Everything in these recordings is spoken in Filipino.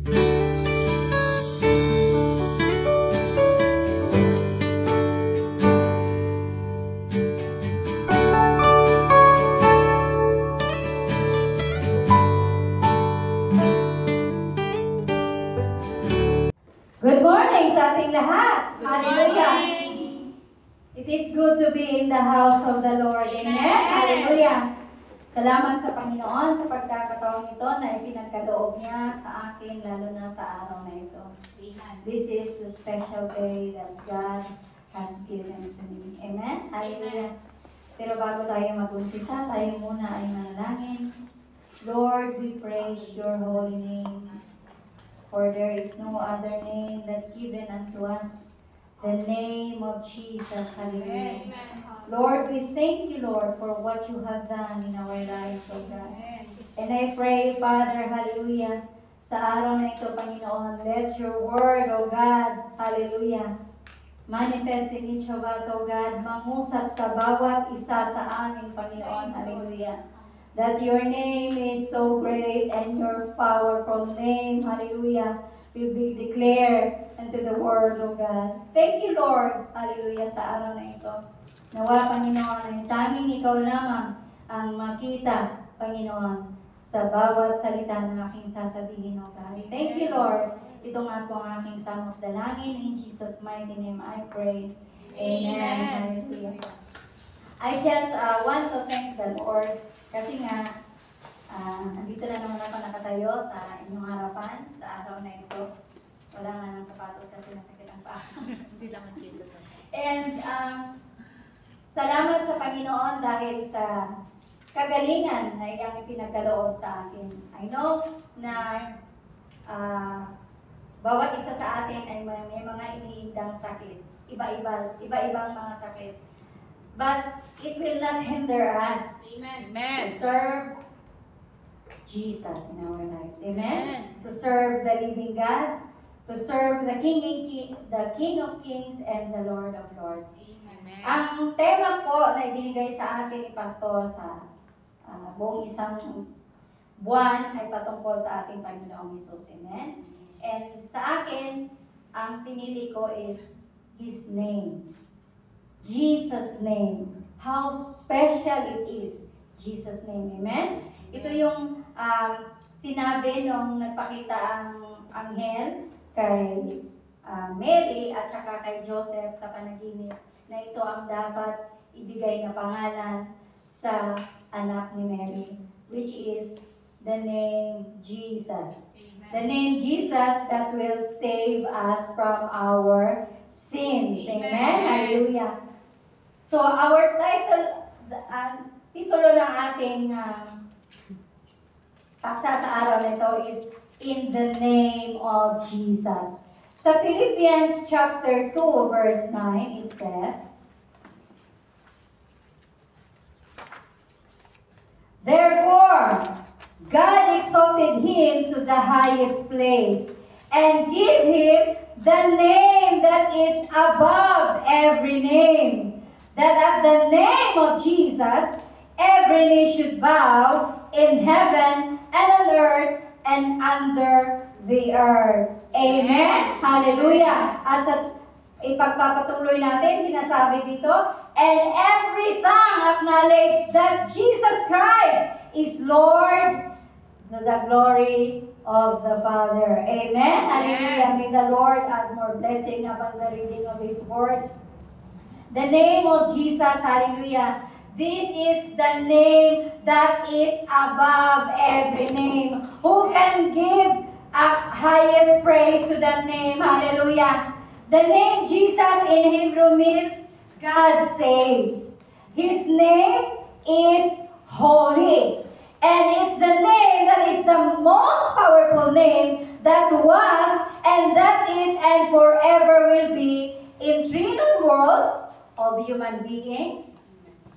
Good morning sa ating lahat. Hallelujah. It is good to be in the house of the Lord. Amen. Hallelujah. Salamat sa Panginoon sa pagkakataon ito na ipinagkaloob niya sa akin, lalo na sa araw na ito. This is the special day that God has given to me. Amen. Hallelujah. Pero bago tayo mag-umpisa, tayo muna ay manalangin. Lord, we praise your holy name. For there is no other name that given unto us, the name of Jesus. Hallelujah. Lord, we thank you, Lord, for what you have done in our lives, O God. And I pray, Father, hallelujah, sa araw na ito, Panginoon, let your word, O God, hallelujah, manifest in each of us, O God, mangusap sa bawat isa sa amin, Panginoon, hallelujah. That your name is so great and your powerful name, hallelujah, will be declared unto the world, O God. Thank you, Lord, hallelujah, sa araw na ito. Nawa, Panginoon, ang tanging ikaw lamang ang makita, Panginoon, sa bawat salita na aking sasabihin, O God. Thank you, Lord. Ito nga po ang aking samot dalangin. In Jesus' mighty name I pray. Amen. Hallelujah. I just want to thank the Lord kasi nga, andito na naman ako nakatayo sa inyong harapan sa araw na ito. Wala nga ng sapatos kasi nasakit ang paa. Hindi lang makita. And salamat sa Panginoon dahil sa kagalingan na iyang ipinagkaloob sa akin. I know na bawat isa sa atin ay may mga iniindang sakit. Iba-ibang mga sakit. But it will not hinder us to serve Jesus in our lives. Amen? To serve the living God, to serve the King of Kings and the Lord of Lords. Amen. Ang tema po na ibinigay sa atin ni Pastor sa buong isang buwan ay patungkol sa ating Panginoong Hesus. Amen? And sa akin, ang pinili ko is His name. Jesus' name. How special it is. Jesus' name. Amen? Ito yung sinabi nung nagpakita ang anghel kay Mary at saka kay Joseph sa panaginip na ito ang dapat ibigay na pangalan sa anak ni Mary, which is the name Jesus. Amen. The name Jesus that will save us from our sins. Amen? Amen. Hallelujah. So our title, titulo ng ating paksa sa araw nito is In the Name of Jesus. Sa Philippians chapter 2 verse 9 it says, Therefore, God exalted Him to the highest place and give Him the name that is above every name, that at the name of Jesus, every knee should bow in heaven and on earth and under the earth. Amen? Hallelujah! At sa ipagpapatuloy natin, sinasabi dito, and every tongue acknowledge that Jesus Christ is Lord, to the glory of the Father. Amen? Hallelujah! May the Lord add more blessing upon the reading of His word. The name of Jesus, hallelujah. This is the name that is above every name. Who can give a highest praise to that name? Hallelujah. The name Jesus in Hebrew means God saves. His name is holy. And it's the name that is the most powerful name that was and that is and forever will be in three worlds of human beings,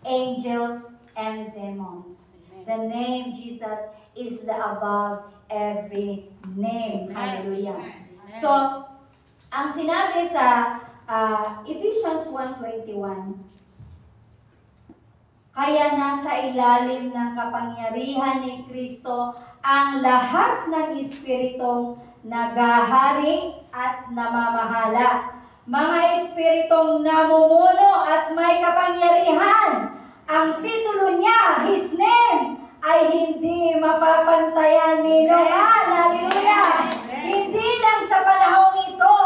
angels, and demons. Amen. The name Jesus is the above every name. Hallelujah. Amen. So, ang sinabi sa Ephesians 1:21, kaya nasa ilalim ng kapangyarihan ni Kristo ang lahat ng espiritong nagahari at namamahala. Mga espiritong namumuno at may kapangyarihan. Ang titulo niya, His name, ay hindi mapapantayan ni Noman. Hallelujah! Hindi lang sa panahong ito,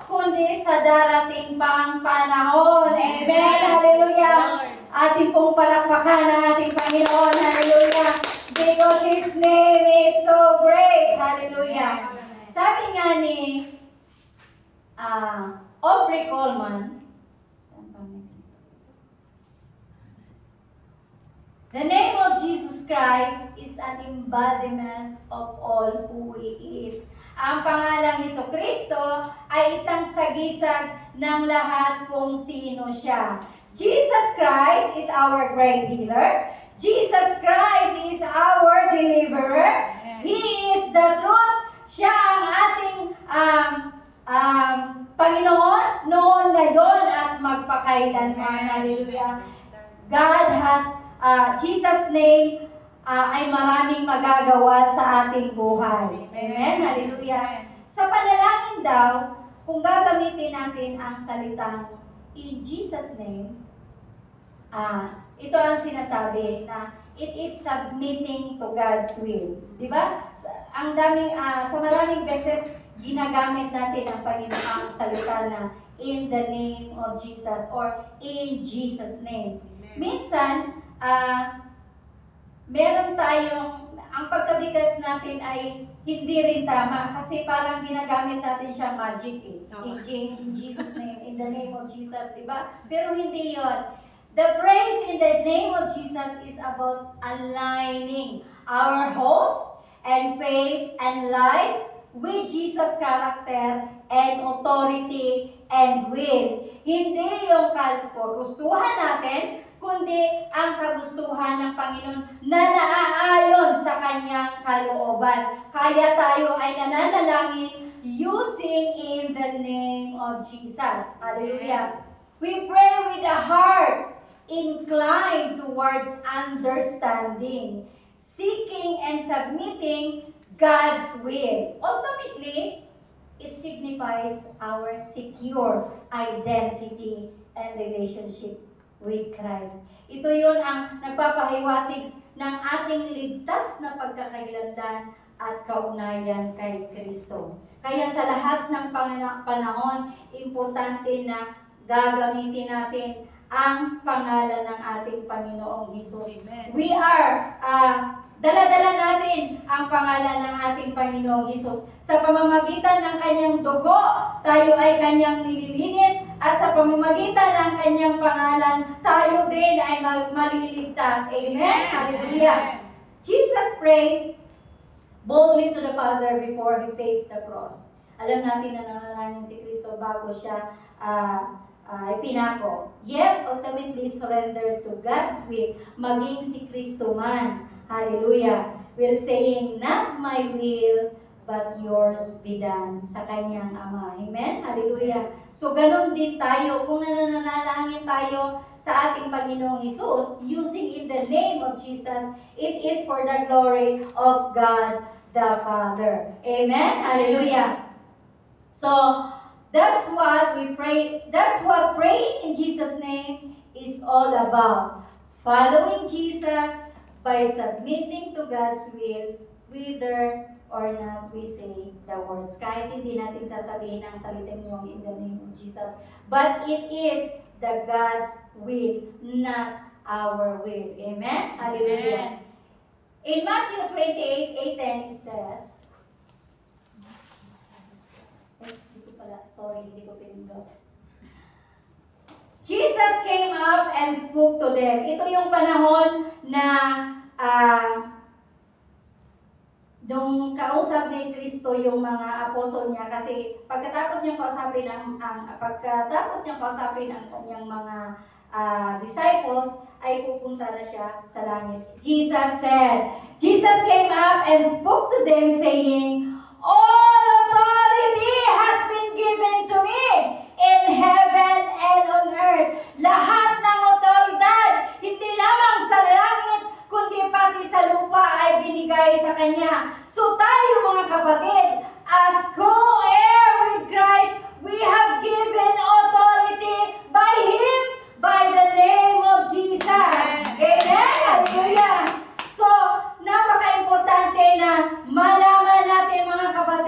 kundi sa darating pang panahon. Amen! Hallelujah! Ating pong palakpakan ang ating Panginoon. Hallelujah! Because His name is so great. Hallelujah! Sabi nga ni Aubrey Coleman, the name of Jesus Christ is an embodiment of all who He is. Ang pangalang Jesucristo ay isang sagisag ng lahat kung sino siya. Jesus Christ is our great healer. Jesus Christ is our deliverer. He is the truth. Siya ang ating Panginoon noon, ngayon, at magpakailanman. Hallelujah. God has Jesus' name ay maraming magagawa sa ating buhay. Amen? Hallelujah. Sa panalangin daw, kung gagamitin natin ang salitang in Jesus' name, ito ang sinasabi na it is submitting to God's will. Diba? Sa maraming beses, ginagamit natin ang Panginoong salita na in the name of Jesus or in Jesus' name. Minsan, meron tayong, ang pagkabigkas natin ay hindi rin tama kasi parang ginagamit natin siya magic in Jesus' name, in the name of Jesus, diba? Pero hindi yon. The praise in the name of Jesus is about aligning our hopes and faith and life with Jesus' character and authority and will. Hindi yung kagustuhan natin, kundi ang kagustuhan ng Panginoon na naaayon sa Kanyang kalooban. Kaya tayo ay nananalangin using in the name of Jesus. Hallelujah. We pray with a heart inclined towards understanding, seeking and submitting God's will. Ultimately, it signifies our secure identity and relationship with Christ. Ito yun ang nagpapahiwatig ng ating ligtas na pagkakailanlan at kaugnayan kay Kristo. Kaya sa lahat ng panahon, importante na gagamitin natin ang pangalan ng ating Panginoong Hesus. We are, dala-dala natin ang pangalan ng ating Panginoong Hesus. Sa pamamagitan ng Kanyang dugo, tayo ay Kanyang nililinis, at sa pamamagitan ng Kanyang pangalan, tayo din ay maliligtas. Amen? Hallelujah! Jesus prays boldly to the Father before He faced the cross. Alam natin na nanalangin si Kristo bago siya pinako. Yet, ultimately surrendered to God's will, maging si Kristo man. Hallelujah. We're saying, not my will, but yours be done sa Kanyang Ama. Amen? Hallelujah. So, ganun din tayo. Kung nananalangin tayo sa ating Panginoong Hesus, using in the name of Jesus, it is for the glory of God the Father. Amen? Hallelujah. So, that's what we pray. That's what praying in Jesus' name is all about. Following Jesus by submitting to God's will, whether or not we say the words. Kahit hindi natin sasabihin ang salitang yung in the name of Jesus. But it is the God's will, not our will. Amen? Hallelujah. In Matthew 28:10 it says, hindi ko pinindot. Jesus came up and spoke to them. Ito yung panahon na nung kausap ni Kristo yung mga apostol niya, kasi pagkatapos niyang kausapin ang kanyang mga disciples, ay pupunta na siya sa langit. Jesus came up and spoke to them saying, all authority has been given to me in heaven and on earth. Lahat ng otoridad, hindi lamang sa langit, kundi pati sa lupa ay binigay sa Kanya. So tayo mga kapatid, as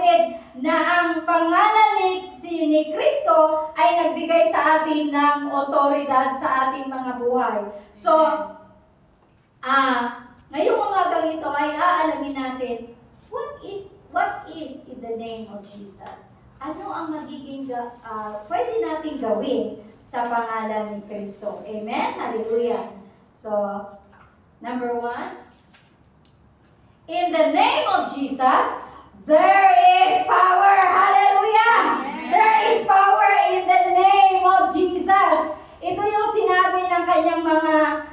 kapatid, na ang pangalan ni Kristo ay nagbigay sa atin ng otoridad sa ating mga buhay. So, ngayong umagang ito ay aalamin natin, what is in the name of Jesus? Ano ang magiging pwede nating gawin sa pangalan ni Kristo? Amen? Hallelujah. So, number 1, in the name of Jesus, there is power. Hallelujah! Amen. There is power in the name of Jesus. Ito yung sinabi ng kanyang mga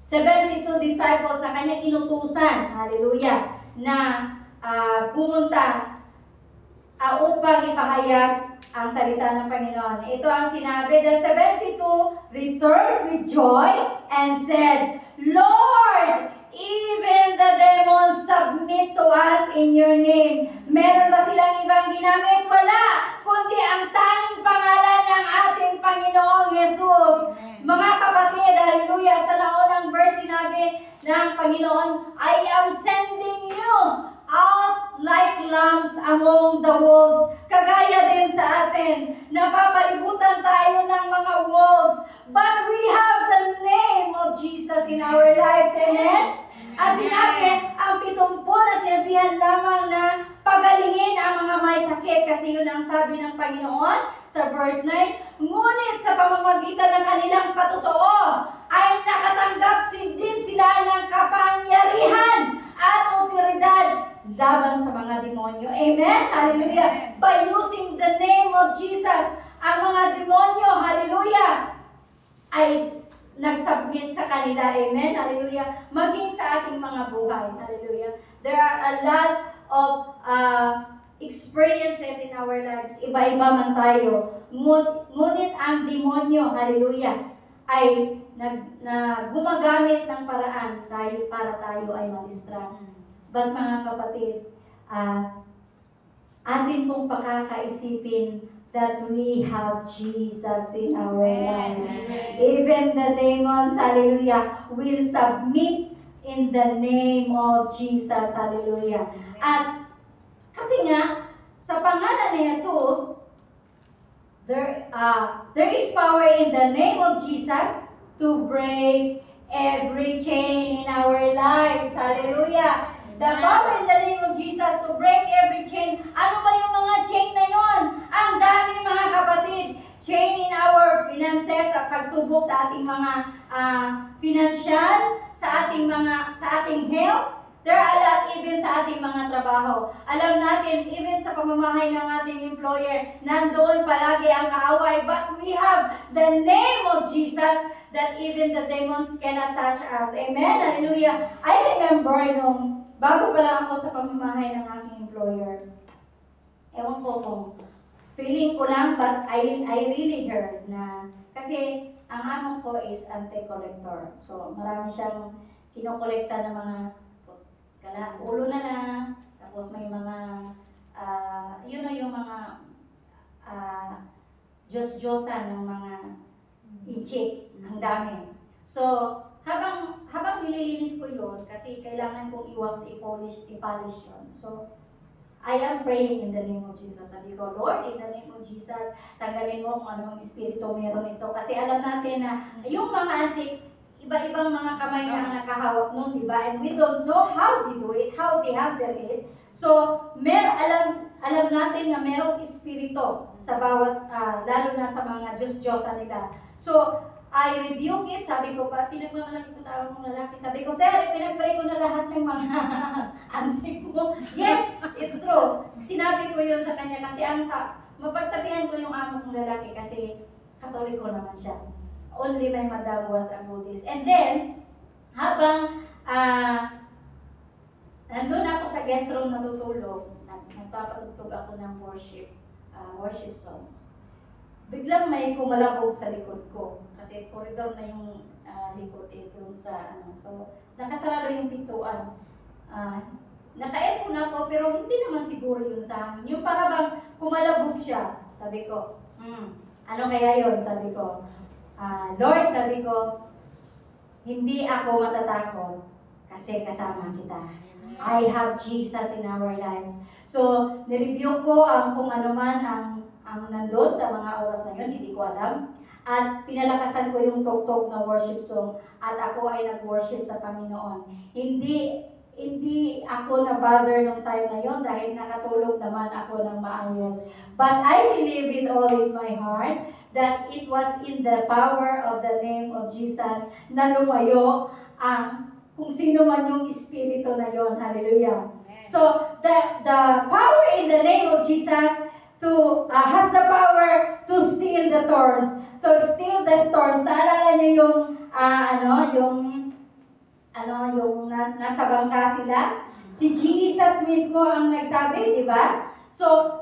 72 disciples na kanyang inutusan. Hallelujah! Na pumunta upang ipahayag ang salita ng Panginoon. Ito ang sinabi, the 72 returned with joy and said, Lord, even the demons submit to us in your name. Meron ba silang ibang ginamit? Wala, kundi ang tanging pangalan ng ating Panginoong Jesus. Mga kapatid, hallelujah, sa naunang verse sinabi ng Panginoon, I am sending you out like lambs among the wolves. Kagaya din sa atin, napapalibutan tayo ng mga wolves, but we have the name of Jesus in our lives. Amen? At sinabi, ang 70 na sinabihan lamang na pagalingin ang mga may sakit, kasi yun ang sabi ng Panginoon sa verse 9, ngunit sa pamamagitan ng kanilang patotoo ay nakatanggap din sila ng kapangyarihan at otoridad laban sa mga demonyo. Amen? Hallelujah! By using the name of Jesus, ang mga demonyo, hallelujah, ay nag-submit sa kanila. Amen? Hallelujah! Maging sa ating mga buhay. Hallelujah! There are a lot of experiences in our lives. Iba-iba man tayo. Ngunit ang demonyo, hallelujah, ay gumagamit ng paraan para tayo ay ma-distract. But mga kapatid, atin pong pakakaisipin that we have Jesus in our lives. Even the demons, hallelujah, will submit in the name of Jesus, hallelujah. At kasi nga, sa pangalan ni Jesus, there is power in the name of Jesus to break every chain in our lives. Hallelujah! The power in the name of Jesus to break every chain. Ano ba yung mga chain na yon? Ang dami, mga kapatid. Chain in our finances, pagsubok sa ating mga financial, sa ating health. There are a lot even sa ating mga trabaho. Alam natin, even sa pamamahay ng ating employer, nandoon palagi ang kaaway. But we have the name of Jesus that even the demons cannot touch us. Amen? Hallelujah! I remember nung bago pa lang ako sa pamamahay ng aking employer, ewan ko kung feeling ko lang, but I really heard na, kasi ang amo ko is anti-collector. So, marami siyang kinokolekta ng mga ulo na, tapos may mga, yung mga Diyos-Diyosan ng mga inchik, ang dami. So, habang nililinis ko yun, kasi kailangan kong i-wax, i-polish yun. So, I am praying in the name of Jesus. Sabi ko, Lord, in the name of Jesus, tanggalin mo kung anong espiritu meron ito. Kasi alam natin na yung mga antik, iba-ibang mga kamay na ang nakahawak nun, di ba? And we don't know how they do it, how they handle it. So, alam natin na merong espiritu sa bawat, lalo na sa mga Diyos-Diyosa nila. So, I rebuke it. Sabi ko, pinagmamalaki ko sa awang lalaki. Sabi ko, sir, pinag-pray ko na lahat ng mga antik mo. Yes, it's true. Sinabi ko yun sa kanya kasi mapagsabihan ko yung amo kong lalaki kasi Katoliko naman siya. Only my madam was a Buddhist. And then, habang nandun ako sa guest room natutulog, nagpapatugtog ako ng worship songs. Biglang may kumalabog sa likod ko. Kasi corridor na yung likod doon sa So, nakasarado yung pintuan. Naka-aircon ako, pero hindi naman siguro yun sa hangin. Yung parang kumalabog siya. Sabi ko, ano kaya yun? Sabi ko, Lord, sabi ko, hindi ako matatakot kasi kasama kita. I have Jesus in our lives. So, nireview ko ang kung ano man ang nandun sa mga oras na yun, hindi ko alam. At pinalakasan ko yung tugtog na worship song at ako ay nag-worship sa Panginoon. Hindi ako na-bother nung time na yon dahil nakatulog naman ako ng maayos. But I believe with all in my heart that it was in the power of the name of Jesus na lumayo ang kung sino man yung espiritu na yon. Hallelujah. So, the power in the name of Jesus has the power to steal the thorns, to steal the storms. Naalala niyo yung nasa bangka sila? Si Jesus mismo ang nagsabi, di ba? So,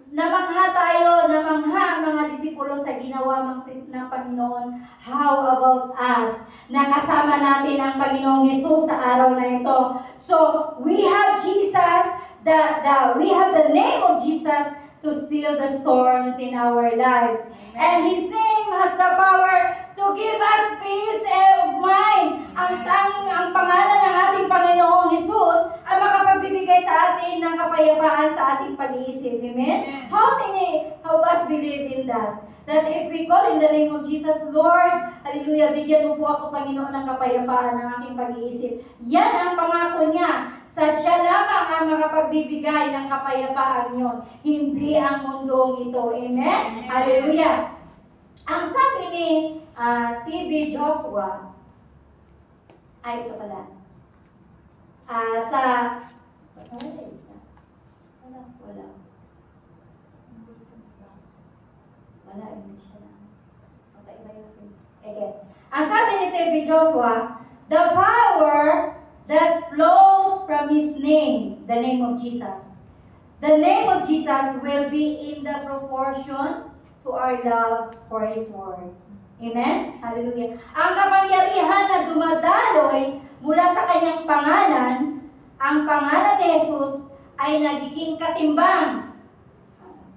namangha ang mga disipulo sa ginawa ng Panginoon. How about us? Nakasama natin ang Panginoong Yesus sa araw na ito. So, we have Jesus, we have the name of Jesus to steal the storms in our lives. And His name has the power to give us peace of mind. Ang pangalan ng ating Panginoong Hesus ay makapagbibigay sa atin ng kapayapaan sa ating pag-iisip. Amen? How many of us believe in that? That if we call in the name of Jesus, Lord, hallelujah, bigyan mo po ako, Panginoon, ng kapayapaan ng aking pag-iisip. Yan ang pangako niya. Sa siya lamang ang makapagbibigay ng kapayapaan yon, hindi ang mundong ito. Amen? Hallelujah. Ang sabi ni T.B. Joshua, ito pala. Wala, hindi siya na. Okay, iba yun. Again. Ang sabi ni T.B. Joshua, the power that flows from His name, the name of Jesus. The name of Jesus will be in the proportion to our love for His Word. Amen? Hallelujah. Ang kapangyarihan na dumadaloy mula sa Kanyang pangalan, ang pangalan ni Jesus ay nagiging katimbang.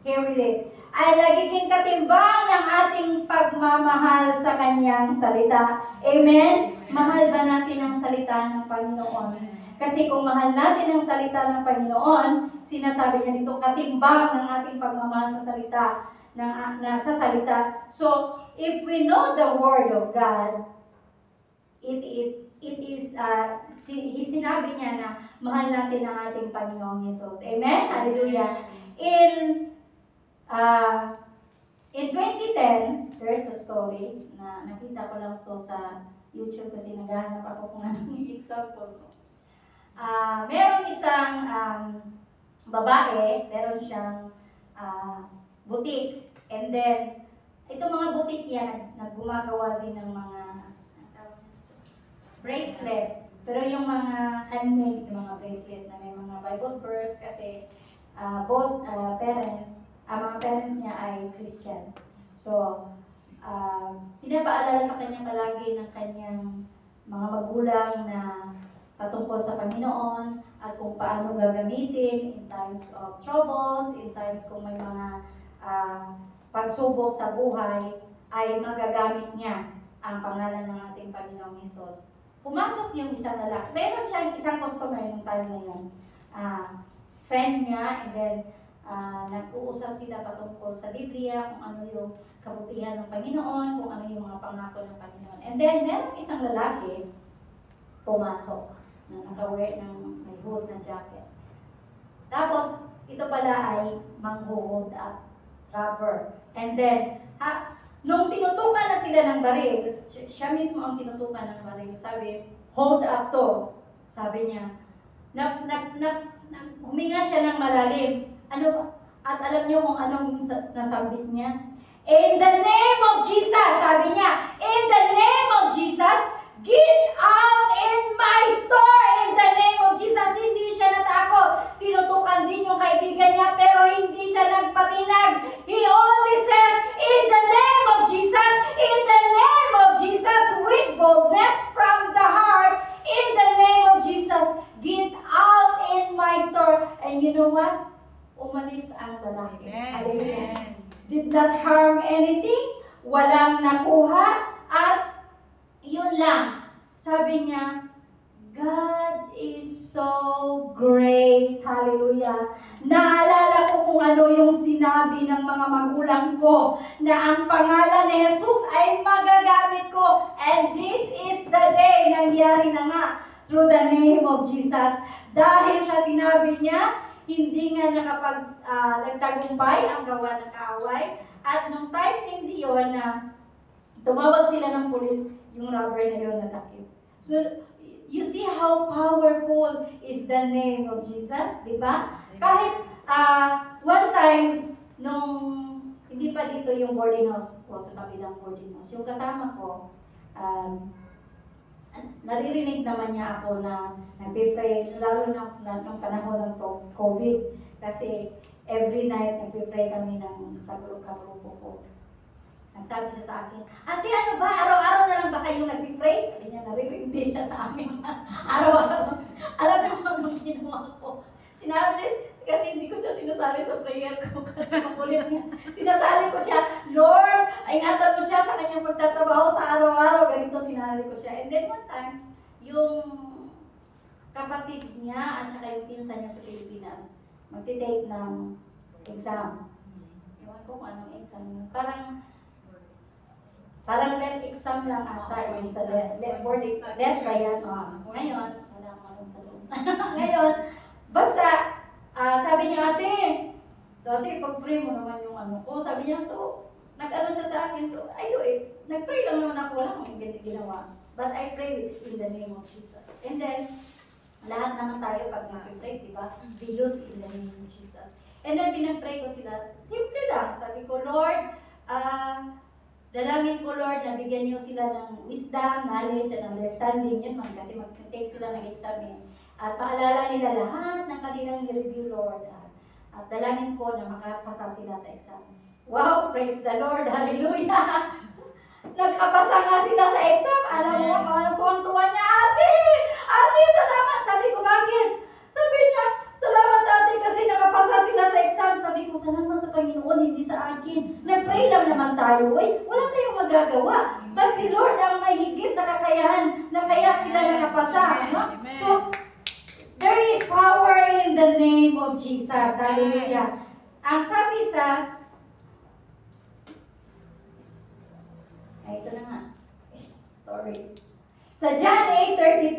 Here we live. Ay nagiging katimbang ng ating pagmamahal sa Kanyang salita. Amen? Mahal ba natin ang salita ng Panginoon? Kasi kung mahal natin ang salita ng Panginoon, sinasabi niya dito, katimbang ng ating pagmamahal sa salita, sa salita. So, if we know the Word of God, sinabi niya na mahal natin ang ating Panginoong Yesus. Amen? Hallelujah. In 2010, there's a story na nakita ko lang ito sa YouTube kasi naghahanap ako kung anong example ko. Merong isang babae, meron siyang butik. And then, itong mga butik niya, naggumagawa din ng mga bracelet. Pero yung mga handmade, yung mga bracelet na may mga Bible verse kasi both parents, ang mga parents niya ay Christian. So, pinapaalala sa kanya palagi ng kanyang mga magulang na patungkol sa Panginoon at kung paano gagamitin in times of troubles, in times kung may mga pagsubok sa buhay, ay magagamit niya ang pangalan ng ating Panginoong Hesus. Pumasok yung isang lalaki. Meron siyang isang customer yung time na yun. Friend niya, and then nag-uusap sila patungkol sa Biblia, kung ano yung kabutihan ng Panginoon, kung ano yung mga pangako ng Panginoon. And then, meron isang lalaki pumasok na naka-wear ng may hood na jacket. Tapos, ito pala ay mang-hold up, rubber. And then, nung tinutukan na sila ng baril, siya mismo ang tinutukan ng baril. Sabi, hold up to. Sabi niya, huminga siya ng malalim. Ano ba? At alam niyo kung anong nasambit niya? In the name of Jesus, sabi niya, in the name of Jesus, get out in my store. In the name of Jesus, hindi siya natakot. Tinutukan din yung kaibigan niya, pero hindi siya nagpatinag. He only says, in the name of Jesus, in the name of Jesus, with boldness from the heart, in the name of Jesus, get out in my store. And you know what? Umalis ang lalaki. Hallelujah. Did not harm anything. Walang nakuha. At yun lang. Sabi niya, God is so great. Hallelujah. Naalala ko kung ano yung sinabi ng mga magulang ko na ang pangalan ni Jesus ay magagamit ko. And this is the day, nangyari na nga through the name of Jesus. Dahil sa sinabi niya, hindi nga nagtagumpay ang gawa ng kaaway. At nung time hindi yun na tumawag sila ng pulis, yung robber na yun natakip. So, you see how powerful is the name of Jesus, di ba? Kahit one time, nung hindi pa dito yung boarding house ko, sa kabilang boarding house, yung kasama ko, naririnig naman niya ako na nagpipray, lalo na ng panahon ng COVID, kasi every night nagpipray kami sa grupo ko. Nagsabi siya sa akin, Ate, ano ba? Araw-araw na lang ba kayong nagpipray? Sabi niya, naririnig siya sa amin. Araw-araw. Alam niyo mo anong ginawa ko. Sinabi, kasi hindi ko siya sinasali sa prayer ko kasi makulit niya. Sinasali ko siya, Lord, ingatan mo siya sa kanyang pagtatrabaho sa araw-araw. Ganito sinali ko siya. And then one time, yung kapatid niya at saka yung pinsan niya sa Pilipinas, magti-take ng exam. Ewan ko kung anong exam. Parang let exam lang ata yung sa board exam. Let ba yan? Ngayon, wala akong sa loob. Ngayon, basta, sabi niya, Ate, pag-pray mo naman yung ano ko. Sabi niya, so, nag-ano siya sa akin, so, I do it. Nag-pray lang naman ako, wala akong ginawa. But I pray in the name of Jesus. And then, lahat naman tayo pag nag-pray, di ba? We use in the name of Jesus. And then, pinag-pray ko sila, simple lang. Sabi ko, Lord, dalangin ko, Lord, na bigyan niyo sila ng wisdom, knowledge, and understanding. Yun man, kasi mag-take sila ng exam. At paalala nila lahat ng kanilang review, Lord. At dalangin ko na makapasa sila sa exam. Wow, praise the Lord, hallelujah! Nagkapasa nga sila sa exam. Alam mo, ano tuwang-tuwa niya, Ate, salamat! Sabi ko, bakit? Sabi niya, salamat Ate kasi nakapasa sila sa exam. Sabi ko, salamat sa Panginoon, hindi sa akin. Nag-pray lang naman tayo. Wala tayong magagawa. But si Lord ang may higit na kakayahan na kaya sila nakapasa. No? So, there is power in the name of Jesus. Hallelujah. Ang sabi sa ito na nga. Sorry. Sa John 8:32,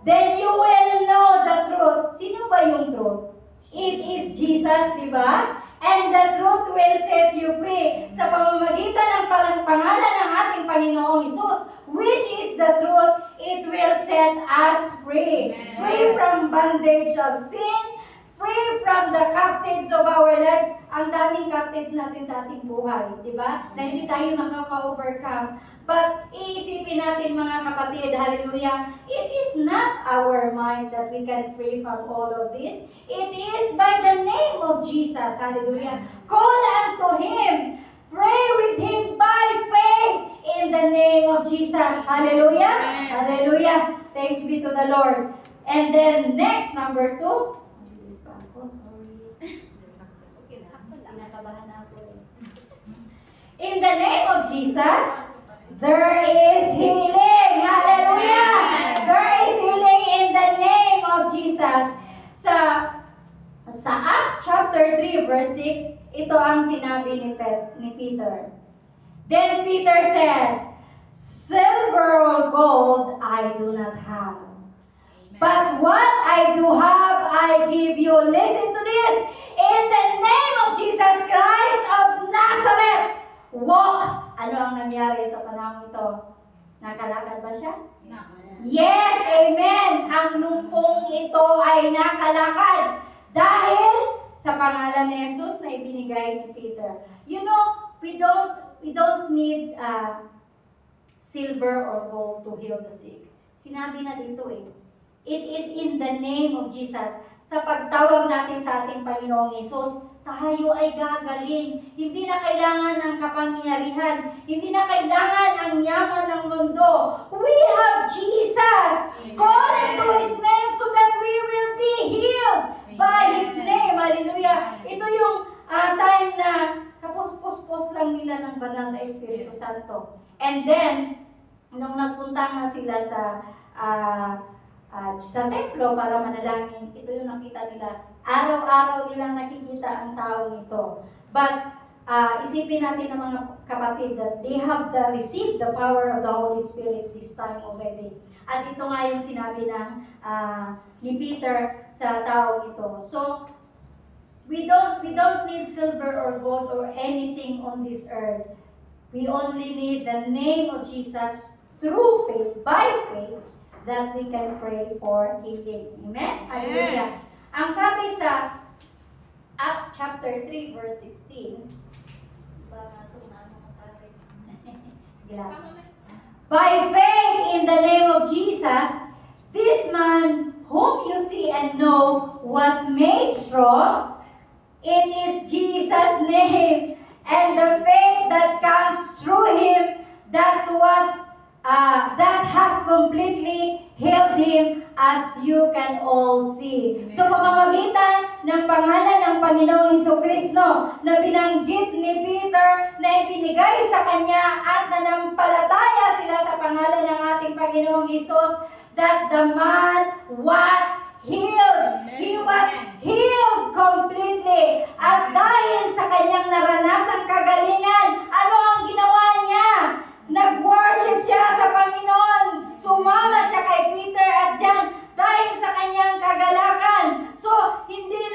then you will know the truth. Sino ba yung truth? It is Jesus, di ba? And the truth will set you free. Sa pamamagitan ng pangalan ng ating Panginoong Hesus, which is the truth, it will set us free. Free from bondage of sin, free from the captives of our lives. Ang daming captives natin sa ating buhay, di ba? Na hindi tayo makaka-overcome. But iisipin natin mga kapatid, hallelujah, it is not our mind that we can free from all of this. It is by the name of Jesus, hallelujah. Call unto Him. Pray with Him by faith in the name of Jesus. Hallelujah. Hallelujah. Thanks be to the Lord. And then next, number 2. In the name of Jesus, there is healing. Hallelujah. There is healing in the name of Jesus. Sa Acts chapter 3 verse 6, ito ang sinabi ni Peter. Then Peter said, silver or gold I do not have. But what I do have, I give you. Listen to this. In the name of Jesus Christ of Nazareth, walk. Ano ang nangyari sa panahon ito? Nakalakad ba siya? Yes, amen. Ang lumpong ito ay nakalakad dahil sa pangalan ni Jesus na ibinigay ni Peter. You know, we don't need silver or gold to heal the sick. Sinabi na dito It is in the name of Jesus. Sa pagtawag natin sa ating Panginoong Hesus, tayo ay gagaling. Hindi na kailangan ng kapangyarihan. Hindi na kailangan ang yaman ng mundo. We have Jesus. Call into His name so that we will be healed by His name. Hallelujah. Ito yung time na kapos-pos lang nila ng banal na Espiritu Santo. And then, nung nagpunta nga sila sa sa templo para manalangin. Ito yung nakita nila. Araw-araw nilang nakikita ang taong ito. But isipin natin ng mga kapatid that they have received the power of the Holy Spirit this time already. At ito nga yung sinabi ng ni Peter sa taong ito. So, we don't need silver or gold or anything on this earth. We only need the name of Jesus through faith, by faith, that we can pray for healing. Amen? Hallelujah. Ang sabi sa Acts chapter 3 verse 16, by faith in the name of Jesus, this man whom you see and know was made strong. It is Jesus' name and the faith that comes through him that has completely healed him, as you can all see. So, pamamagitan ng pangalan ng Panginoong Jesucristo na binanggit ni Peter na ibinigay sa kanya at nanampalataya sila sa pangalan ng ating Panginoong Jesus, that the man was healed. He was healed completely. At dahil sa kanyang naranasang kagalingan, ano ang ginawa niya? Nag-worship siya sa Panginoon. Sumama siya kay Peter at John dahil sa kanyang kagalakan. So, hindi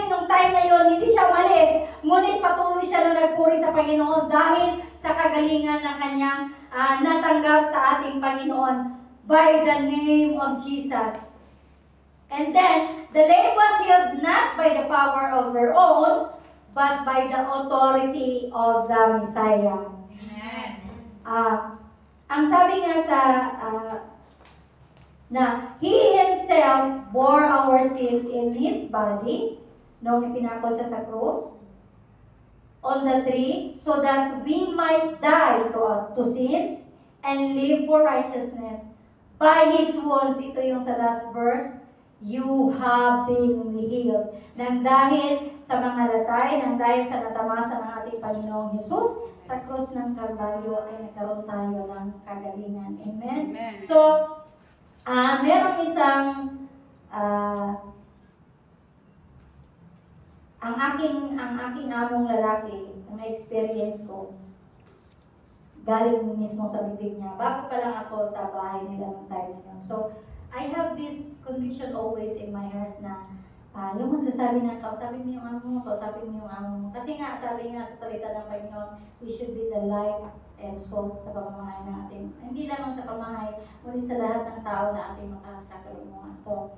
nung time na yon, hindi siya umalis. Ngunit patuloy siya na nagpuri sa Panginoon dahil sa kagalingan na kanyang natanggap sa ating Panginoon by the name of Jesus. And then, the lame was healed not by the power of their own, but by the authority of the Messiah. Amen. Ang sabi nga sa na He Himself bore our sins in His body nung ipinako siya sa krus on the tree, so that we might die to sins and live for righteousness. By His wounds, ito yung sa last verse, you have been healed. Nang dahil sa mga latay, nang dahil sa natamasa ng ating Panginoong Jesus, sa krus ng Kalbaryo ay nagkaroon tayo ng kagalingan. Amen? Amen. So, merong isang, ang aking among lalaki, na experience ko, galing mismo sa bibig niya. Bago pa lang ako sa bahay nila ng time na yun. So, I have this conviction always in my heart na yung magsasabi na kausapin mo yung amo mo, kausapin mo yung amo mo. Kasi nga, sabi nga sa salita ng Panginoon, we should be the light and salt sa pamamahay natin. Hindi lamang sa pamamahay, ngunit sa lahat ng tao na ating makakasalunguhan. So,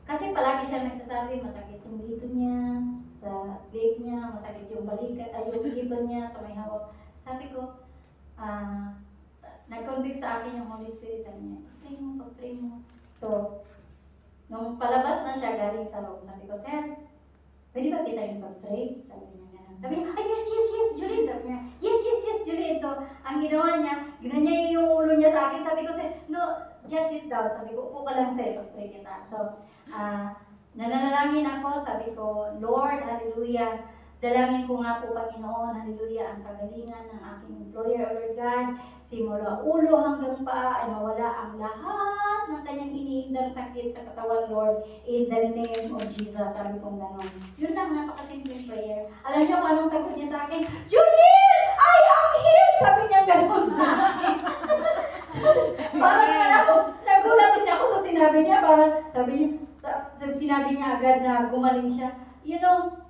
kasi palagi siya nagsasabi, masakit yung dito niya, sa leg niya, masakit yung balikat, yung dito niya, sa may hawak. Sabi ko, nag-convict sa akin yung Holy Spirit, sabi niya, pag-pray mo. So, nung palabas na siya galing sa room, sabi ko, Sir, pwede ba kita yung pag-pray? Sabi niya gano'n. Sabi niya, yes, Juliet. Sabi niya, yes, Juliet. So, ang ginawa niya, ginanya yung ulo niya sa akin. Sabi ko, Sir, no, just sit down. Sabi ko, upo ka lang, Sir, pag-pray kita. So, nananalangin ako, sabi ko, Lord, hallelujah. Dalangin ko nga po, Panginoon, hallelujah, ang kagalingan ng aking employer, Lord God, simula ulo hanggang paa ay mawala ang lahat ng kanyang iniindang sakit sa katawan, Lord, in the name of Jesus. Sabi kong gano'n. Yun lang, napakasimpleng prayer. Alam niyo kung anong sagot niya sa akin? Juliet, I am healed! Sabi niya gano'n sa akin. Parang naman ako, nagulat din ako sa sinabi niya, parang sinabi niya agad na gumaling siya. You know,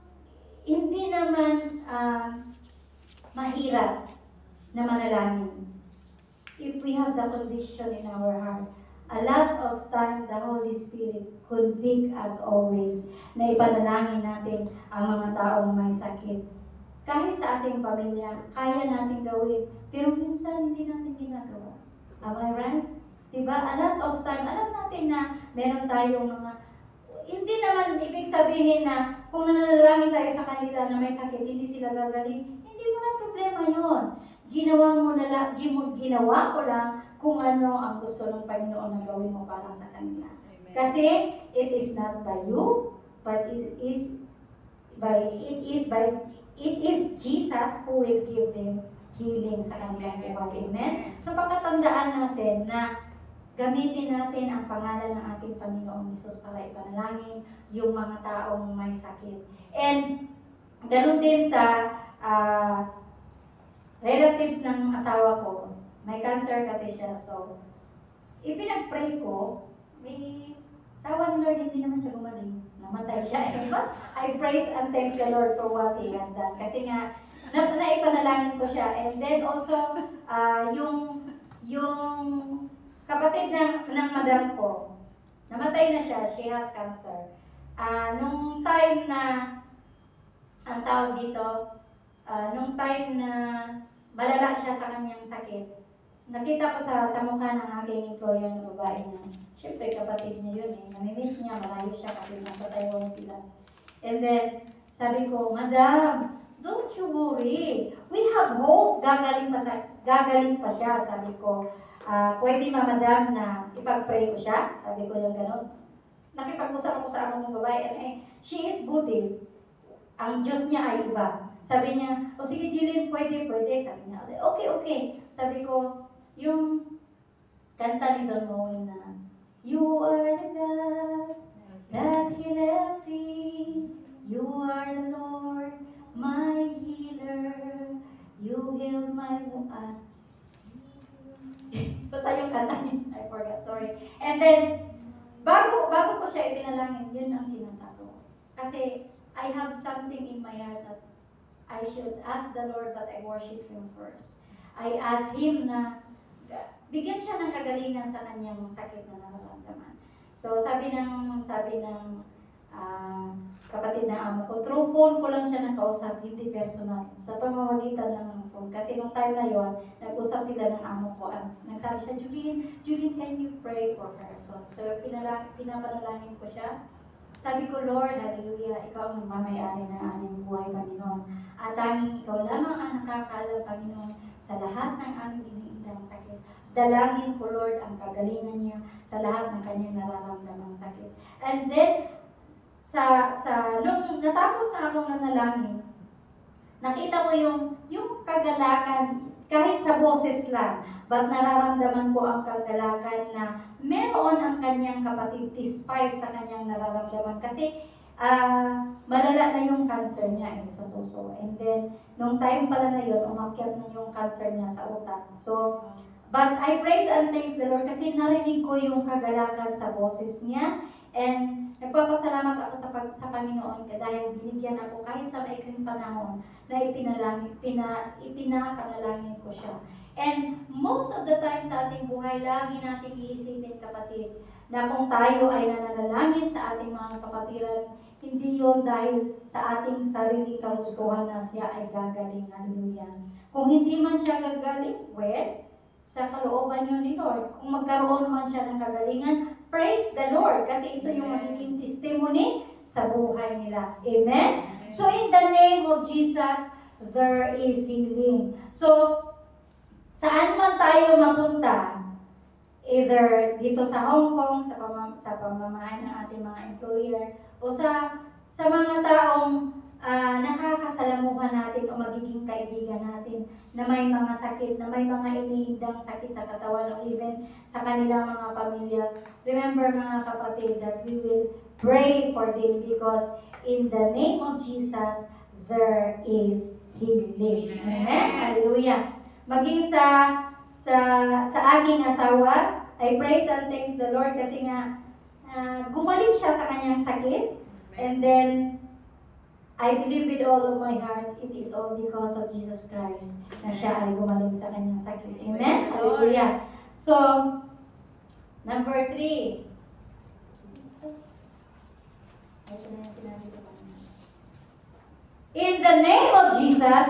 hindi naman mahirap na manalangin. If we have the condition in our heart, a lot of time the Holy Spirit convict us always na ipanalangin natin ang mga taong may sakit. Kahit sa ating pamilya, kaya natin gawin, pero minsan hindi natin ginagawa. Am I right? Diba? A lot of time, alam natin na meron tayong mga hindi naman ibig sabihin na kung nanalangin tayo sa kanila na may sakit, hindi sila gagaling. Hindi mo na problema yon. Ginawa ko lang kung ano ang gusto ng Panginoon na gawin mo para sa kanila. Amen. Kasi it is not by you, but it is Jesus who will give them healing sa kanilang buhay. Amen? So pagkatandaan natin na gamitin natin ang pangalan ng ating Panginoong Hesus para ipanalangin yung mga taong may sakit. And ganun din sa relatives ng asawa ko. May cancer kasi siya. So, ipinag-pray ko, may sawa ni Lord, hindi naman siya gumaling. Namatay siya. I praise and thanks the Lord for what He has done. Kasi nga, naipanalangin ko siya. And then also, yung kapatid ng madam ko, namatay na siya. She has cancer. Nung time na, ang tawag dito, nung time na malala siya sa kanyang sakit, nakita ko sa mukha ng aking employer na babae na, syempre kapatid niya yun namimiss niya, malayo siya kasi nasa Taiwan sila. And then, sabi ko, Madam, don't you worry. We have hope. Gagaling pa siya, sabi ko. Pwede Madam na ipag-pray ko siya? Sabi ko yung gano'n. Nakipag-usap ako sa among babae. She is Buddhist. Ang Diyos niya ay iba. Sabi niya, o sige Jillian, pwede. Sabi niya, okay. Sabi ko, yung kanta ni Don Moen na, You are the God that healeth thee. You are the Lord, my healer. You heal my wound. Basta yung kanta niya, I forgot, sorry. And then, bago ko siya ipinalangin, yun ang kinanta ko. Kasi, I have something in my heart that I should ask the Lord, but I worship Him first. I ask Him na bigyan siya ng kagalingan sa kanyang sakit na nararamdaman. So sabi ng kapatid na amo ko, through phone ko lang siya nakausap, hindi personal. Sa pamamagitan lang ng phone. Kasi nung time na yon, nag-usap sila ng amo ko. Nagsabi siya, Julian, can you pray for her? So pinapanalangin ko siya. Sabi ko, Lord, hallelujah, ikaw ang mamayari ng aming buhay, Panginoon. At tanging ikaw lamang ang nakakaalam, Panginoon, sa lahat ng aming iniindang sakit. Dalangin ko, Lord, ang kagalingan niya sa lahat ng kanyang nararamdamang sakit. And then, nung natapos na akong nanalangin, nakita ko yung kagalakan, kahit sa boses lang, but nararamdaman ko ang kagalakan na meron ang kanyang kapatid despite sa kanyang nararamdaman. Kasi malala na yung cancer niya sa suso. And then, nung time pala na yun, umakyat na yung cancer niya sa utak. So, but I praise and thanks the Lord kasi narinig ko yung kagalakan sa boses niya. And nagpapasalamat ako sa Panginoon dahil binigyan ako kahit sa maikling panahon na ipinapanalangin ko siya. And most of the time sa ating buhay, lagi natin iisipin, kapatid, na kung tayo ay nananalangin sa ating mga kapatiran, hindi yon dahil sa ating sariling kagustuhan na siya ay gagaling. Hallelujah. Kung hindi man siya gagaling, sa kalooban yun ni Lord. Kung magkaroon man siya ng kagalingan, praise the Lord. Kasi ito yung magiging testimony sa buhay nila. Amen? So in the name of Jesus, there is healing. So, saan man tayo mapunta, either dito sa Hong Kong, sa pamamahay ng ating mga employer, o sa mga taong nakakasalamuhan natin o magiging kaibigan natin na may mga sakit, na may mga iniindang sakit sa katawan o even sa kanilang mga pamilya. Remember mga kapatid that we will pray for them because in the name of Jesus, there is healing. Amen? Hallelujah. Maging sa aking asawa, I praise and thanks the Lord kasi nga gumaling siya sa kanyang sakit. And then, I believe with all of my heart, it is all because of Jesus Christ na siya ay gumaling sa kanyang sakit. Amen? Hallelujah. So, number 3. In the name of Jesus,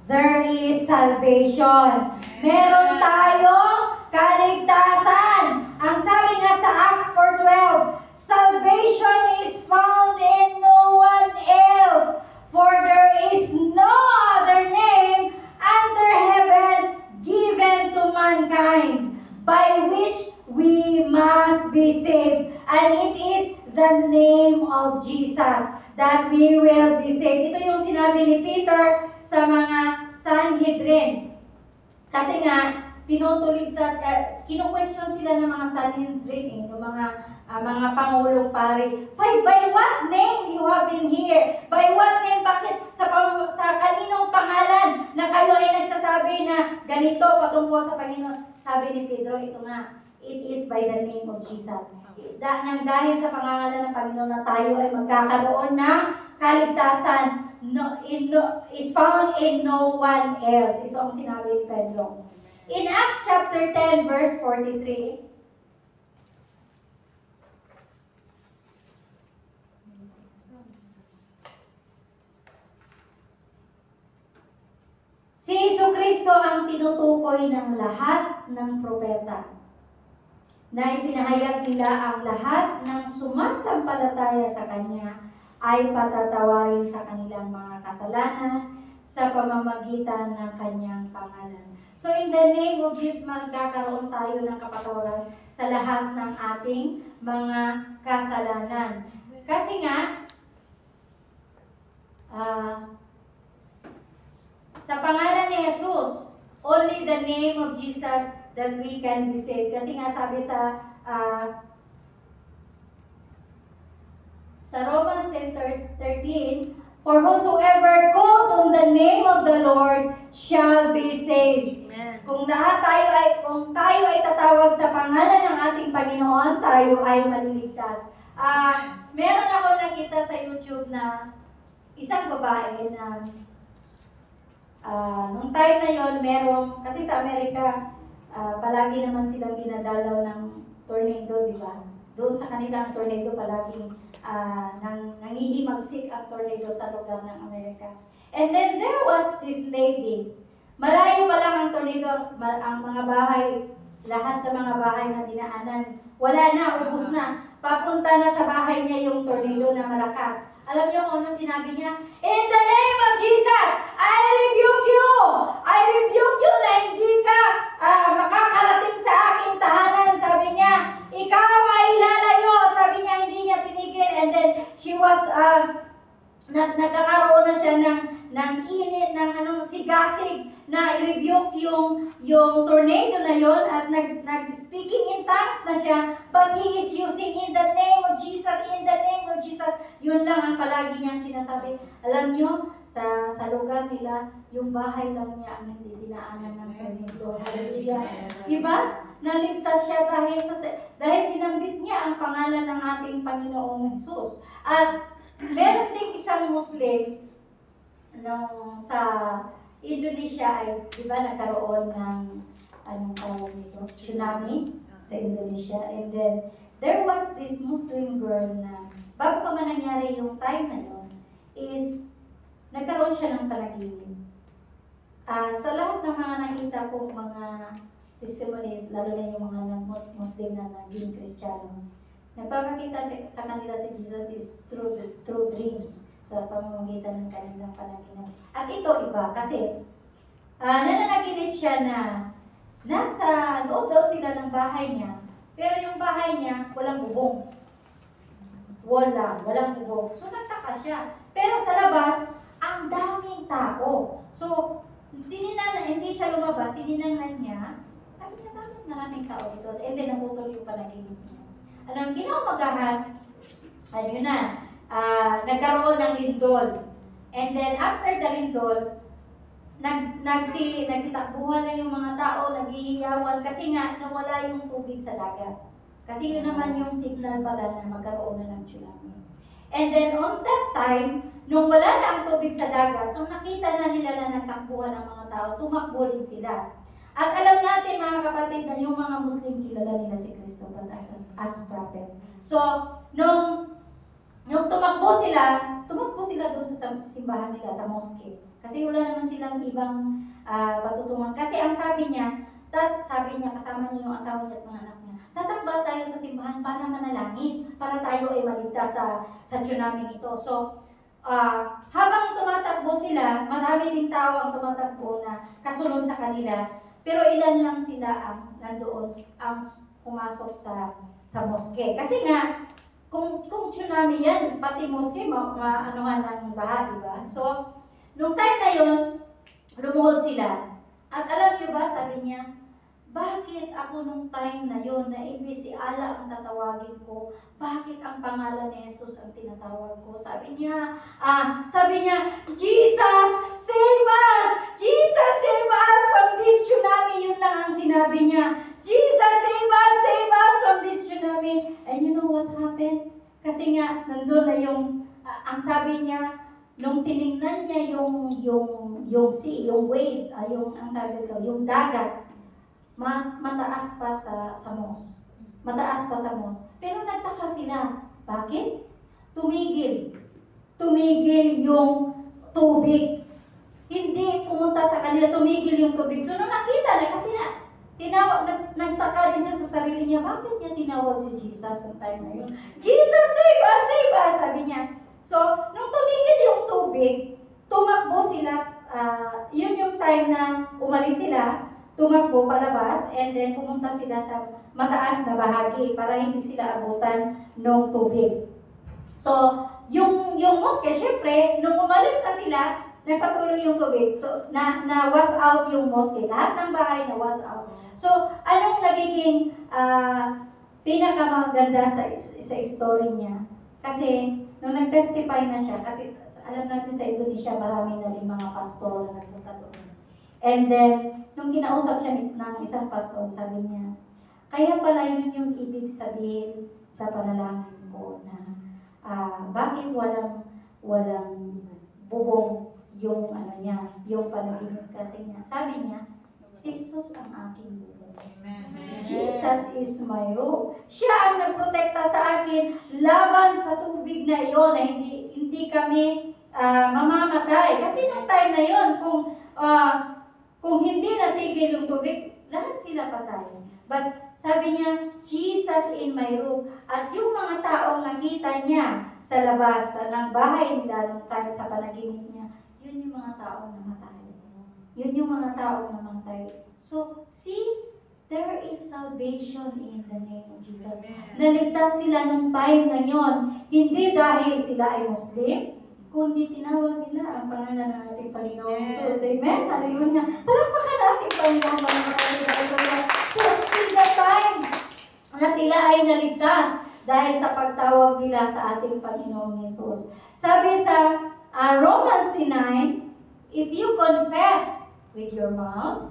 there is salvation. Meron tayong kaligtasan. Ang sabi nga sa Acts 4:12, salvation is found in no one else, for there is no other name under heaven given to mankind by which we must be saved. And it is the name of Jesus that we will be saved. Ito yung sinabi ni Peter sa mga Sanhedrin. Kasi nga, tinutulig sa, kinu-question sila ng mga Sanhedrin, ng mga pangulong pari. By what name you have been here? By what name? Bakit sa kaninong pangalan na kayo ay nagsasabi na ganito patungkol sa Panginoon? Sabi ni Pedro, ito nga, it is by the name of Jesus. Dahil sa pangalan ng Panginoon na tayo ay magkakaroon ng kaligtasan is found in no one else. Ito ang sinabi ni Pedro. In Acts chapter 10, verse 43, si Jesucristo ang tinutukoy ng lahat ng propeta na ipinahayag nila ang lahat ng sumasampalataya sa Kanya ay patatawarin sa kanilang mga kasalanan sa pamamagitan ng Kanyang pangalan. So in the name of Jesus, magkakaroon tayo ng kapatawaran sa lahat ng ating mga kasalanan. Kasi nga, sa pangalan ni Jesus, only the name of Jesus that we can be saved. Kasi nga sabi sa Romans 10:13, for whosoever calls on the name of the Lord shall be saved. Amen. Kung tayo ay tatawag sa pangalan ng ating Panginoon, tayo ay maliligtas. Meron ako nakita sa YouTube na isang babae na nung time na yon, kasi sa Amerika, palagi naman silang dinadalaw ng tornado, di ba? Doon sa kanila ang tornado palaging nangihimagsik ang tornado sa lugar ng Amerika. And then there was this lady. Malayo pa lang ang tornado, ang mga bahay, lahat ng mga bahay na dinaanan, wala na, ubos na. Papunta na sa bahay niya yung tornado na malakas. Alam niyo kung ano sinabi niya? In the name of Jesus, I rebuke you! I rebuke you na hindi ka makakarating sa aking tahanan. Sabi niya, ikaw ay lalayo. Sabi niya, hindi niya tinigil. And then, she was, nagkakaroon na siya ng init, ng sigasig na i-rebuke yung tornado na yon at nag-speaking in tongues na siya, but he is using in the name of Jesus, in the name of Jesus. Yun lang ang palagi niyang sinasabi. Alam niyo, sa lugar nila, yung bahay lang niya ang hindi dinaanan ng tornado. Hallelujah. Diba? Naligtas siya dahil sinambit niya ang pangalan ng ating Panginoong Jesus. At meron ding isang Muslim sa Indonesia ay, di ba, nagkaroon ng tsunami sa Indonesia. And then, there was this Muslim girl na, bago pa man nangyari yung time na yun, is, nagkaroon siya ng panaginip. Sa lahat ng mga nakita kong mga testimonies, lalo na yung mga Muslim na naging Kristiyano, nagpapakita sa kanila si Jesus is through dreams, sa pamamagitan ng kanilang panaginip. At ito iba, kasi nananaginip siya na nasa loob daw sila ng bahay niya, pero yung bahay niya walang bubong. Walang bubong. So nagtaka siya. Pero sa labas, ang daming tao. So, hindi siya lumabas, tininanan niya, sabi niya, bakit maraming tao dito? And then naputol yung panaginip niya. Anong kinaumagahan, ayun na, nagkaroon ng lindol. And then, after the lindol, nagsitakbuhan na yung mga tao, naghihiyawan, kasi nga, nawala yung tubig sa dagat. Kasi yun naman yung signal pala na magkaroon na ng tsunami. And then, on that time, nung wala na ang tubig sa dagat, nung nakita na nila na nagtakbuhan ng mga tao, tumakbo rin sila. At alam natin, mga kapatid, na yung mga Muslim, kilala nila si Kristo as prophet. So, nung tumakbo sila doon sa simbahan nila, sa mosque. Kasi wala naman silang ibang patutungan. Kasi ang sabi niya, kasama niya yung asawa niya at mga anak niya, tatakba tayo sa simbahan para manalangin, para tayo ay maligtas sa tsunami ito. So, habang tumatakbo sila, marami ding tao ang tumatakbo na kasunod sa kanila, pero ilan lang sila ang nandoon, ang pumasok sa mosque. Kasi nga, kung tsunami yan, pati mosque, maanuhan ng baha, diba? So, nung time na yun, lumuhod sila. At alam niyo ba, sabi niya, bakit ako nung time na yon na imbis si Allah ang tatawagin ko, bakit ang pangalan ni Jesus ang tinatawag ko? Sabi niya, Jesus, save us! Jesus, save us from this tsunami! Yun lang ang sinabi niya. Jesus, save us from this tsunami! And you know what happened? Kasi nga, nandun na yung, ang sabi niya, nung tiningnan niya yung sea, yung wave, ang tawag ito, yung dagat, mataas pa sa mos. Mataas pa sa mos. Pero nagtaka sila. Bakit? Tumigil yung tubig. Hindi pumunta sa kanila, tumigil yung tubig. So nung nakita na, kasi nagtaka rin siya sa sarili niya, bakit niya tinawag si Jesus sa time na yun? Jesus, save us, sabi niya. So, nung tumigil yung tubig, tumakbo sila, yun yung time na umalis sila, tumakbo palabas, and then pumunta sila sa mataas na bahagi para hindi sila abutan ng tubig. So, yung mosque, syempre, nung umalis na sila, nagpatuloy yung tubig. So, na-wash out yung mosque. Lahat ng bahay na-wash out. So, anong nagiging pinakamaganda sa story niya? Kasi, nung nag-testify na siya, kasi alam natin sa Indonesia, marami na rin mga pastor na nagpunta doon. And then, nung kinausap siya ng isang pastor, sabi niya, kaya pala yun yung ibig sabihin sa panalangin ko na bakit walang bubong yung yung panaginip kasi niya. Sabi niya, si Jesus ang aking bubong. Amen. Jesus is my rope. Siya ang nagprotekta sa akin laban sa tubig na iyon na hindi kami mamamatay. Kasi nung time na yon, kung hindi natigil yung tubig, lahat sila patay. But sabi niya, Jesus in my room. At yung mga taong nakita niya sa labas ng bahay nila nung time sa panaginip niya, yun yung mga taong namatay. Yun yung mga taong namatay. So, see, there is salvation in the name of Jesus. Naligtas sila nung time na yon. Hindi dahil sila ay Muslim, kundi tinawag nila ang pangalan ng ating Panginoon Jesus. Amen? Hallelujah. Palakpakan natin Panginoon. So, in the time na sila ay naligtas dahil sa pagtawag nila sa ating Panginoon Jesus. Sabi sa Romans 9, if you confess with your mouth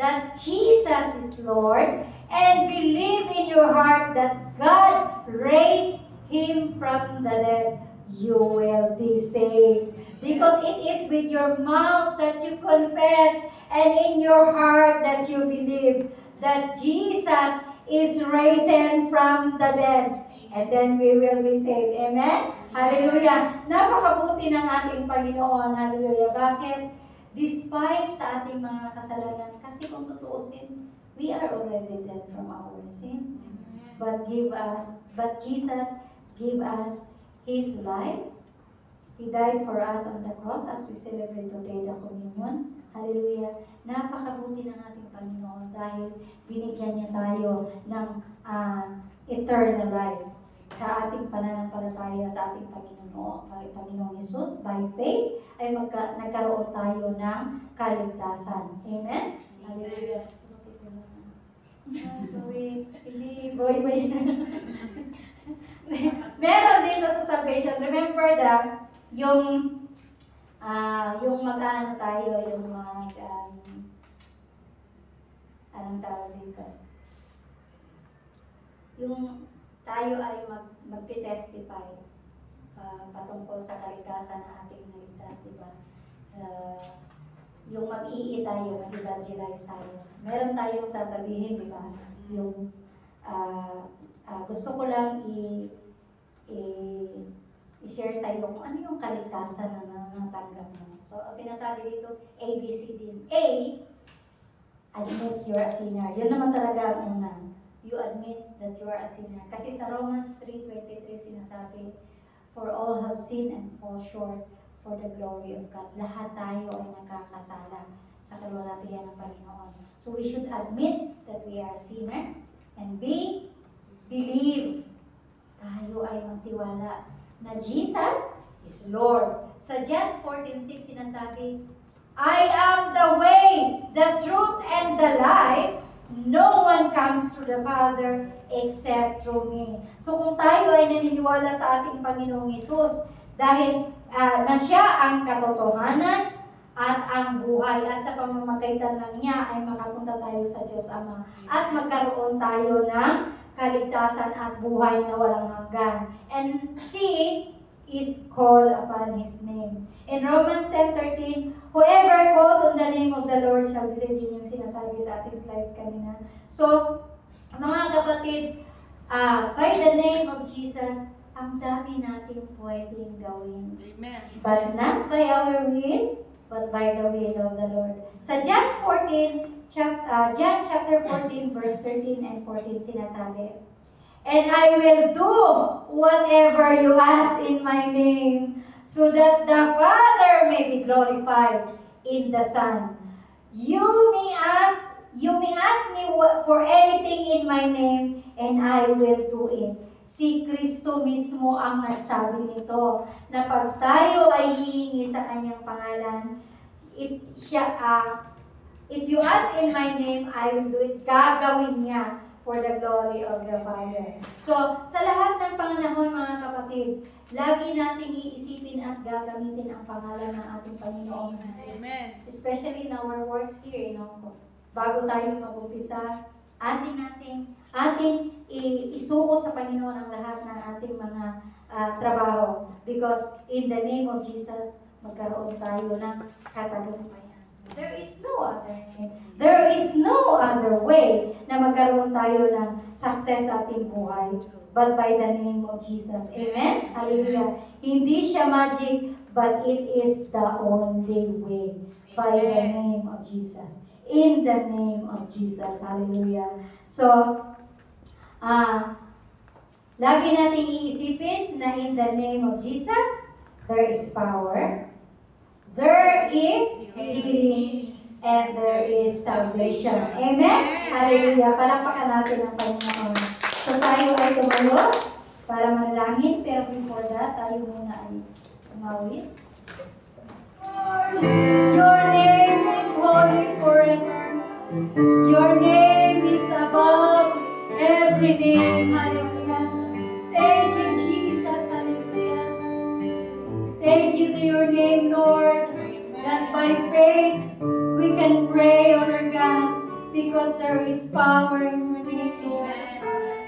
that Jesus is Lord and believe in your heart that God raised Him from the dead, you will be saved. Because it is with your mouth that you confess and in your heart that you believe that Jesus is risen from the dead. And then we will be saved. Amen? Hallelujah. Napakabuti ng ating Panginoon. Hallelujah. Bakit? Despite sa ating mga kasalanan, kasi kung tutuusin, we are already dead from our sin. But Jesus gave us His life. He died for us on the cross as we celebrate today the communion. Hallelujah. Napakabuti ng ating Panginoon dahil binigyan niya tayo ng eternal life sa ating pananampalataya sa ating Panginoong Jesus. By faith ay nagkaroon tayo ng kaligtasan. Amen? Hallelujah. Sorry, hindi boy. Meron dito sa salvation. Remember yung mag-ano tayo, yung anong tawag dito? Yung tayo ay magti-testify patungkol sa kaligtasan ng ating naligtas, di ba? Yung mag-ii tayo, mag-evangelize tayo. Meron tayong sasabihin, di ba? Yung gusto ko lang i-share sa iyo kung ano yung kaligtasan na natanggap mo. So, sinasabi dito, A, B, C, D. A, admit you're a sinner. Yun naman talaga ang una. You admit that you are a sinner. Kasi sa Romans 3:23 sinasabi, for all have sinned and fall short for the glory of God. Lahat tayo ay nagkakasala sa kalwalhatian ng Panginoon. So, we should admit that we are a sinner. And B, believe. Tayo ay magtiwala na Jesus is Lord. Sa John 14:6 sinasabi, I am the way, the truth, and the life. No one comes to the Father except through me. So kung tayo ay naniniwala sa ating Panginoong Hesus, dahil na siya ang katotohanan at ang buhay, at sa pamamagitan lang niya ay makapunta tayo sa Diyos Ama at magkaroon tayo ng kaligtasan at buhay na walang hanggan. And see is call upon His name. In Romans 10:13, whoever calls on the name of the Lord shall be saved. Yun yung sinasabi sa ating slides kanina. So, mga kapatid, by the name of Jesus, ang dami natin pwedeng gawin. Amen. But not by our will, but by the will of the Lord. Sa John chapter 14, verse 13 and 14, sinasabi, and I will do whatever you ask in my name, so that the Father may be glorified in the Son. You may ask me for anything in my name, and I will do it. Si Kristo mismo ang nagsabi nito, na pag tayo ay hihingi sa kanyang pangalan, if you ask in my name, I will do it. Gagawin niya for the glory of the Father. So, sa lahat ng panganahon, mga kapatid, lagi nating iisipin at gagamitin ang pangalan ng ating Panginoong Jesus. Amen. Especially in our works here in Hong Kong. Bago tayo mag-umpisa, ating isuko sa Panginoon ang lahat ng ating mga trabaho. Because in the name of Jesus, magkaroon tayo ng katagumpayan. There is no other name. There is no other way na magkaroon tayo ng success sa ating buhay but by the name of Jesus. Amen? Hallelujah. Hindi siya magic, but it is the only way by the name of Jesus. In the name of Jesus. Hallelujah. So, lagi nating iisipin na in the name of Jesus, there is power, there is healing, and there is salvation. Amen? Hallelujah. Palakpakan natin ang Panginoon. So tayo ay tumayo para manalangin, pero before that, tayo muna ay tumawid. Your name is holy forever. Your name is above every name. Hallelujah. Thank you, Jesus. Hallelujah. Thank you to your name, Lord, that by faith we can pray on our God because there is power in your name, Lord.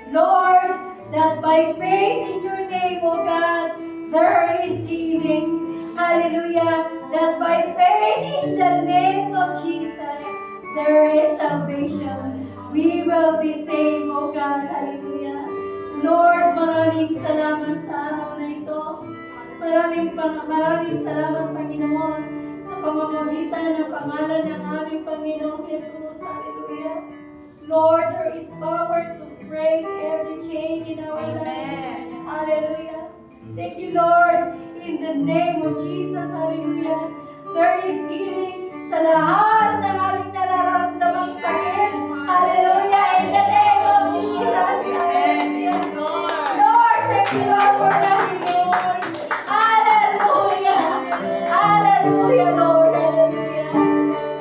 Lord, that by faith in your name, O God, there is healing. Hallelujah. That by faith in the name of Jesus, there is salvation. We will be saved, O God. Hallelujah. Lord, maraming salamat sa araw na ito. Maraming salamat, Panginoon, sa pamamagitan ng pangalan ng aming Panginoong Jesus. Hallelujah. Lord, there is power to break every chain in our lives. Hallelujah. Thank you, Lord. In the name of Jesus, hallelujah. There is healing sa lahat ng aming nararamdamang sakit. Hallelujah. In the name of Jesus. Hallelujah. Lord, thank you, Lord, for the healing. Hallelujah. Hallelujah, Lord. Hallelujah.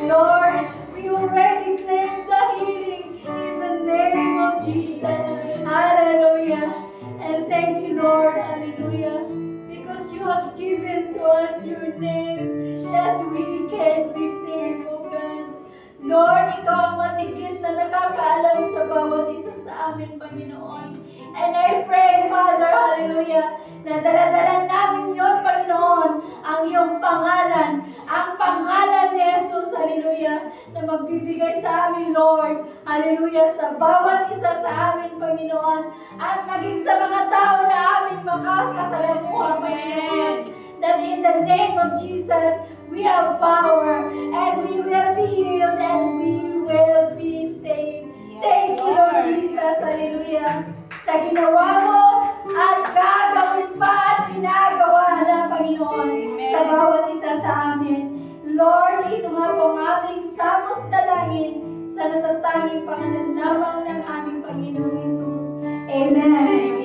Lord, we already claim the healing in the name of Jesus. Hallelujah. And thank you, Lord. Hallelujah. Because you have given to us your name that we can be saved, O God. Lord, ikaw ang masigit na nakakaalam sa bawat isa sa amin, Panginoon. And I pray, Father, hallelujah, na dala-dala namin yon, Panginoon, ang iyong pangalan, ang pangalan ni Jesus, hallelujah, na magbibigay sa amin, Lord, hallelujah, sa bawat isa sa amin, Panginoon, at maging sa mga tao na aming makakasalamuha, Panginoon, that in the name of Jesus, we have power, and we will be healed, and we will be saved. Thank you, Lord Jesus, hallelujah, sa ginawa mo at gagawin pa at ginagawa na, Panginoon, sa bawat isa sa amin. Lord, ito nga po ang aming samot dalangin sa natatanging pangalan lamang ng aming Panginoong Jesus. Amen.